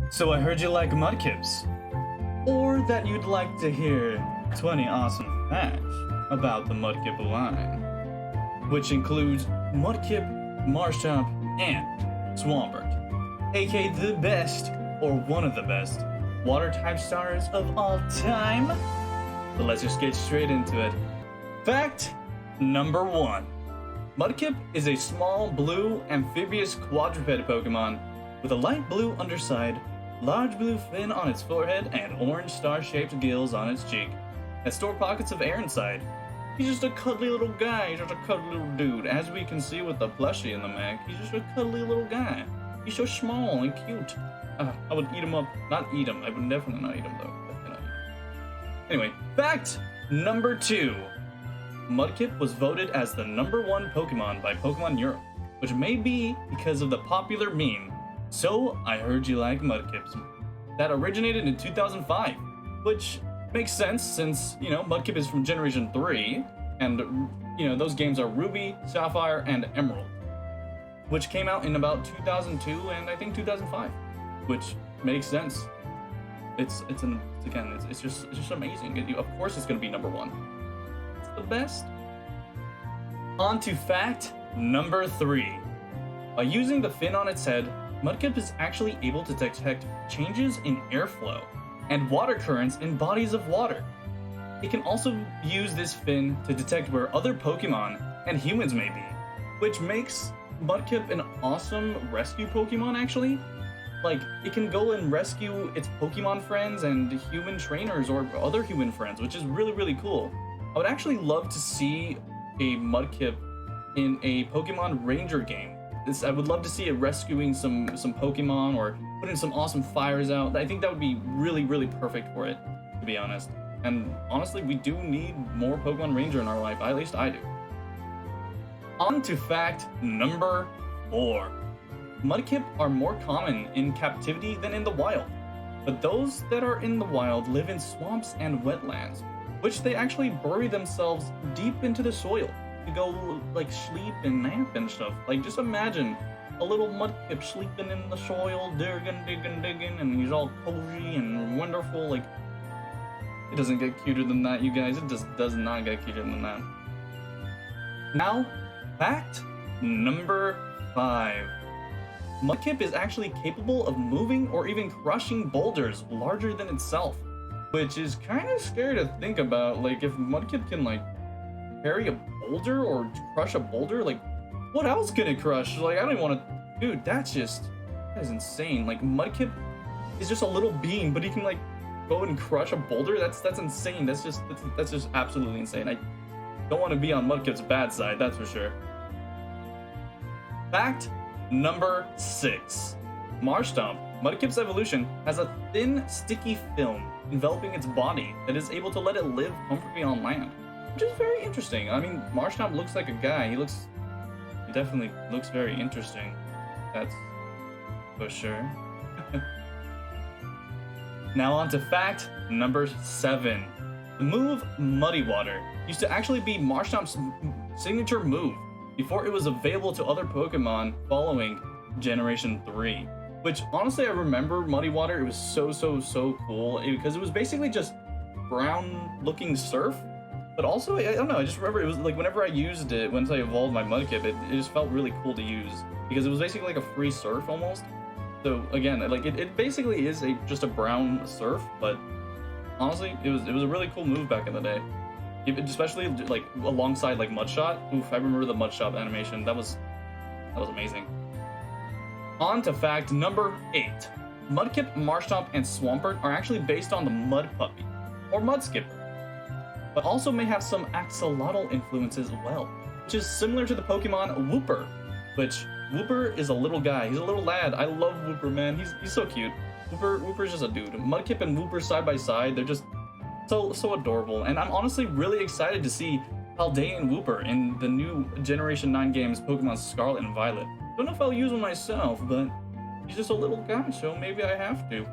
So I heard you like Mudkips. Or that you'd like to hear 20 awesome facts about the Mudkip line, which includes Mudkip, Marshtomp, and Swampert, aka the best, or one of the best, water-type stars of all time. So let's just get straight into it. Fact number 1. Mudkip is a small blue amphibious quadruped Pokemon with a light blue underside, large blue fin on its forehead, and orange star-shaped gills on its cheek that store pockets of air inside. He's just a cuddly little guy, he's just a cuddly little dude. As we can see with the plushie in the mag, he's just a cuddly little guy. He's so small and cute. I would eat him up. Not eat him. I would definitely not eat him though. Definitely not eat him. Anyway, fact number 2. Mudkip was voted as the #1 Pokemon by Pokemon Europe, which may be because of the popular meme, "So I heard you like Mudkips," that originated in 2005, which makes sense since, Mudkip is from Generation 3, and, those games are Ruby, Sapphire, and Emerald, which came out in about 2002 and I think 2005, which makes sense. It's just amazing. Of course it's going to be #1. It's the best. On to fact number 3. By using the fin on its head, Mudkip is actually able to detect changes in airflow and water currents in bodies of water. It can also use this fin to detect where other Pokemon and humans may be, which makes Mudkip an awesome rescue Pokemon actually. Like, it can go and rescue its Pokemon friends and human trainers or other human friends, which is really, really cool. I would actually love to see a Mudkip in a Pokemon Ranger game. I would love to see it rescuing some Pokemon or putting some awesome fires out. I think that would be really, really perfect for it, to be honest. And honestly, we do need more Pokemon Ranger in our life. At least I do. On to fact number 4. Mudkip are more common in captivity than in the wild, but those that are in the wild live in swamps and wetlands, which they actually bury themselves deep into the soil to go like sleep and nap and stuff. Like, just imagine a little Mudkip sleeping in the soil, digging, and he's all cozy and wonderful. Like, it doesn't get cuter than that, you guys. It just does not get cuter than that. Now, fact number 5. Mudkip is actually capable of moving or even crushing boulders larger than itself, which is kind of scary to think about. Like, if Mudkip can, carry a boulder or crush a boulder, what else can it crush? I don't even want to... Dude, that is insane. Mudkip is just a little being, but he can, go and crush a boulder? That's insane. That's just absolutely insane. I don't want to be on Mudkip's bad side, that's for sure. Fact number 6. Marshtomp, Mudkip's evolution, has a thin, sticky film enveloping its body that is able to let it live comfortably on land, which is very interesting. I mean, Marshtomp looks like a guy. He definitely looks very interesting. That's for sure. Now on to fact number 7. The move Muddy Water used to actually be Marshtomp's signature move before it was available to other Pokemon following Generation 3. Which, honestly, I remember Muddy Water. It was so cool because it was basically just brown-looking surf. But also, I don't know, I just remember it was whenever I used it, once I evolved my Mudkip, it just felt really cool to use because it was basically like a free surf almost. So again, it basically is just a brown surf, but honestly, it was a really cool move back in the day. Especially alongside Mudshot. Oof, I remember the Mudshot animation. That was amazing. On to fact number 8. Mudkip, Marshtomp, and Swampert are actually based on the Mud Puppy, or Mudskipper, but also may have some axolotl influence as well, which is similar to the Pokemon Wooper, which Wooper is a little guy. He's a little lad. I love Wooper, man. He's so cute. Wooper's just a dude. Mudkip and Wooper side by side, they're just so adorable, and I'm honestly really excited to see Paldean Wooper in the new Generation 9 games Pokemon Scarlet and Violet. Don't know if I'll use him myself, but he's just a little guy, so maybe I have to.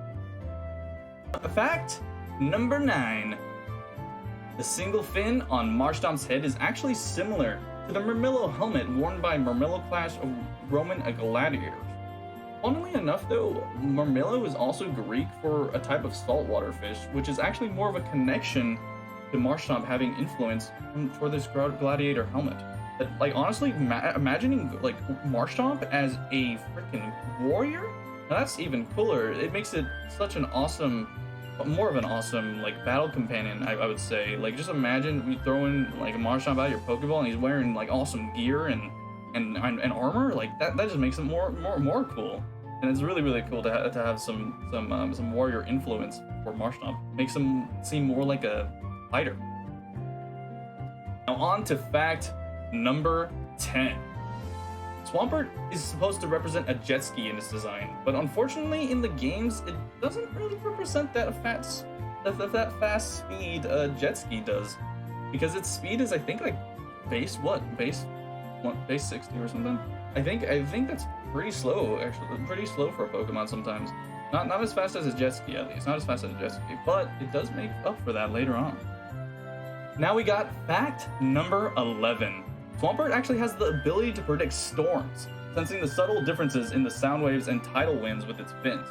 Fact number 9. The single fin on Marshtomp's head is actually similar to the Murmillo helmet worn by Murmillo-class Roman gladiators. Funnily enough, though, Marmelo is also Greek for a type of saltwater fish, which is actually more of a connection to Marshtomp having influence for this gladiator helmet. But, like, honestly, imagining like Marshtomp as a freaking warrior, now that's even cooler. It makes it such an awesome, more of an awesome like battle companion. I would say. Like, just imagine we throw in like a Marshtomp out of your Pokeball, and he's wearing like awesome gear and armor. Like that just makes it more cool. And it's really cool to have some warrior influence for Marshtomp. Makes him seem more like a fighter. Now on to fact number 10. Swampert is supposed to represent a jet ski in its design, but unfortunately in the games it doesn't really represent that fast speed jet ski does, because its speed is I think like base 60 or something. I think that's pretty slow, actually. Pretty slow for a Pokemon sometimes. Not as fast as a jet ski, at least. Not as fast as a jet ski, but it does make up for that later on. Now we got fact number 11. Swampert actually has the ability to predict storms, sensing the subtle differences in the sound waves and tidal winds with its fins.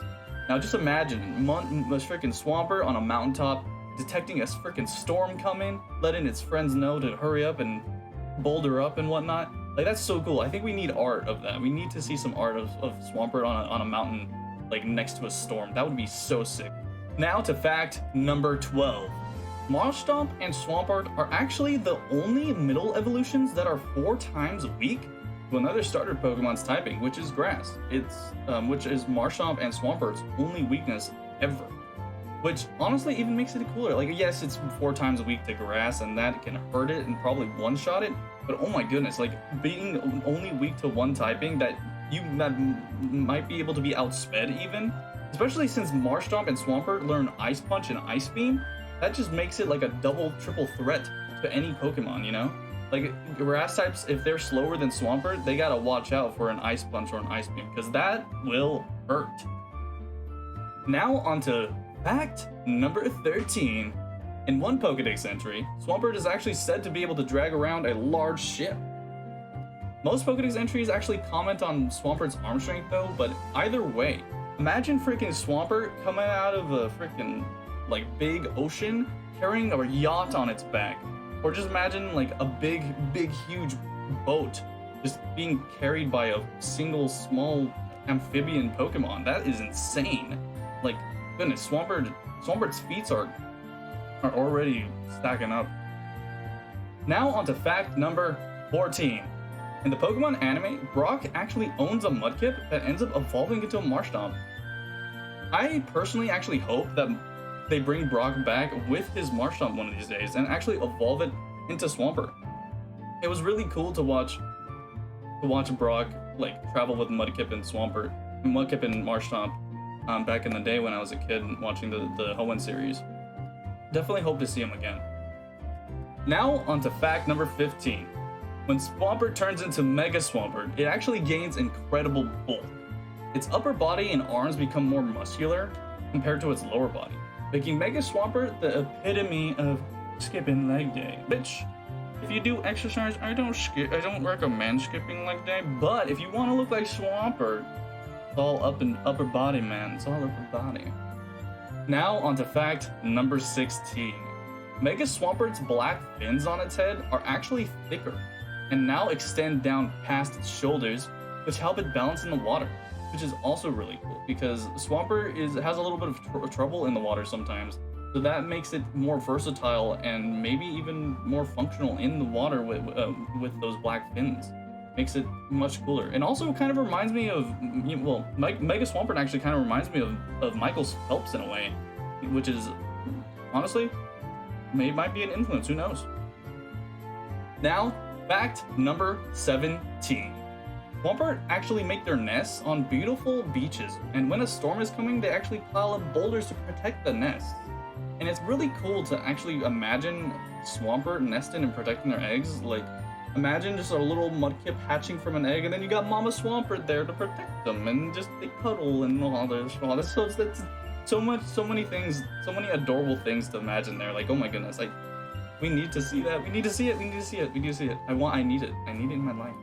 Now just imagine a freaking Swampert on a mountaintop, detecting a freaking storm coming, letting its friends know to hurry up and boulder up and whatnot. Like, that's so cool. I think we need art of that. We need to see some art of Swampert on a mountain, like next to a storm. That would be so sick. Now to fact number 12. Marshtomp and Swampert are actually the only middle evolutions that are 4 times weak to another starter Pokemon's typing, which is grass. Which is Marshtomp and Swampert's only weakness ever. Which honestly even makes it cooler. Like, yes, it's 4 times weak to grass, and that can hurt it and probably one-shot it. But oh my goodness, like being only weak to one typing that might be able to be outsped even, especially since Marshtomp and Swampert learn Ice Punch and Ice Beam. That just makes it like a triple threat to any Pokemon, you know? Like, grass types, if they're slower than Swampert, they gotta watch out for an Ice Punch or an Ice Beam, because that will hurt. Now onto fact number 13. In one Pokedex entry, Swampert is actually said to be able to drag around a large ship. Most Pokedex entries actually comment on Swampert's arm strength though, but either way, imagine freaking Swampert coming out of a freaking like big ocean carrying a yacht on its back. Or just imagine like a big huge boat just being carried by a single small amphibian Pokemon. That is insane. Like, goodness, Swampert's feats are already stacking up. Now onto fact number 14. In the Pokemon anime, Brock actually owns a Mudkip that ends up evolving into a Marshtomp. I personally actually hope that they bring Brock back with his Marshtomp one of these days and actually evolve it into Swampert. It was really cool to watch Brock like travel with Mudkip and Mudkip and Marshtomp back in the day when I was a kid watching the Hoenn series. Definitely hope to see him again. Now onto fact number 15. When Swampert turns into Mega Swampert, it actually gains incredible bulk. Its upper body and arms become more muscular compared to its lower body, making Mega Swampert the epitome of skipping leg day. Bitch, if you do exercise, I don't recommend skipping leg day, but if you want to look like Swampert, it's all upper body, man. It's all upper body. Now onto fact number 16. Mega Swampert's black fins on its head are actually thicker and now extend down past its shoulders, which help it balance in the water, which is also really cool because Swampert has a little bit of trouble in the water sometimes, so that makes it more versatile and maybe even more functional in the water with those black fins. Makes it much cooler, and also kind of reminds me of, well, Mega Swampert actually kind of reminds me of Michael Phelps in a way, which is honestly might be an influence. Who knows? Now, fact number 17. Swampert actually make their nests on beautiful beaches, and when a storm is coming, they actually pile up boulders to protect the nests. And it's really cool to actually imagine Swampert nesting and protecting their eggs. Like, imagine just a little Mudkip hatching from an egg, and then you got Mama Swampert there to protect them, and just they cuddle and all this. So that's so many things, so many adorable things to imagine there. Like, oh my goodness, like, we need to see that. We need to see it. I need it. I need it in my life.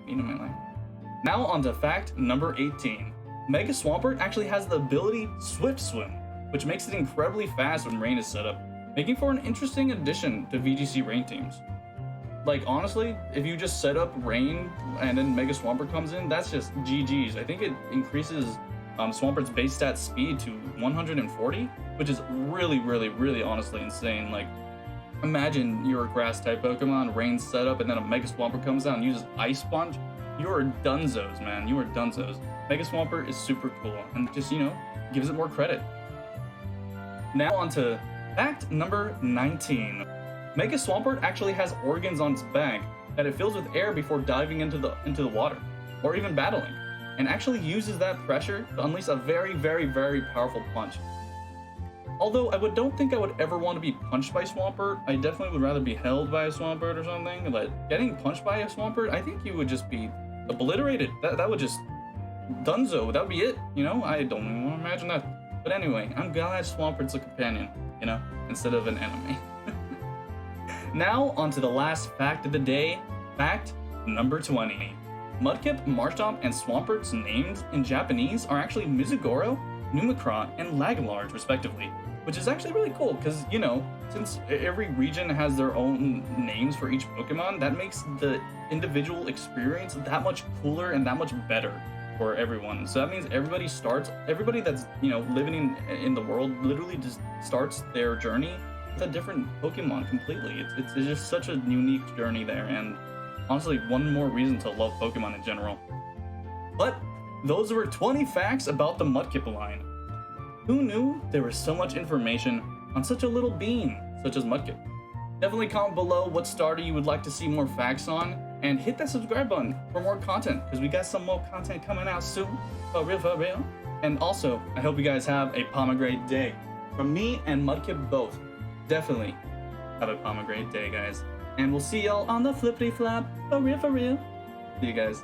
Now on to fact number 18. Mega Swampert actually has the ability Swift Swim, which makes it incredibly fast when rain is set up, making for an interesting addition to VGC rain teams. Like, honestly, if you just set up rain and then Mega Swampert comes in, that's just GG's. I think it increases Swampert's base stat speed to 140, which is really honestly insane. Like, imagine you're a grass type Pokemon, rain set up, and then a Mega Swampert comes out and uses Ice Sponge. You're dunzos, man. You are dunzos. Mega Swampert is super cool and just, you know, gives it more credit. Now on to fact number 19. Mega Swampert actually has organs on its back that it fills with air before diving into the water, or even battling, and actually uses that pressure to unleash a very powerful punch. Although I don't think I would ever want to be punched by Swampert. I definitely would rather be held by a Swampert or something. But getting punched by a Swampert, I think you would just be obliterated. That would just dunzo. That would be it. You know, I don't even want to imagine that. But anyway, I'm glad Swampert's a companion, you know, instead of an enemy. Now, on to the last fact of the day, fact number 20. Mudkip, Marshtomp, and Swampert's names in Japanese are actually Mizugoro, Numicron, and Laglarge, respectively, which is actually really cool, because, you know, since every region has their own names for each Pokemon, that makes the individual experience that much cooler and that much better for everyone. So that means everybody that's, you know, living in the world literally just starts their journey a different Pokemon completely. It's just such a unique journey there, and honestly, one more reason to love Pokemon in general. But those were 20 facts about the Mudkip line. Who knew there was so much information on such a little being such as Mudkip? Definitely comment below what starter you would like to see more facts on, and hit that subscribe button for more content, because we got some more content coming out soon. For real. And also, I hope you guys have a pomegranate day. From me and Mudkip both. Definitely have a pomegranate day, guys. And we'll see y'all on the flippity flap. For real. See you guys.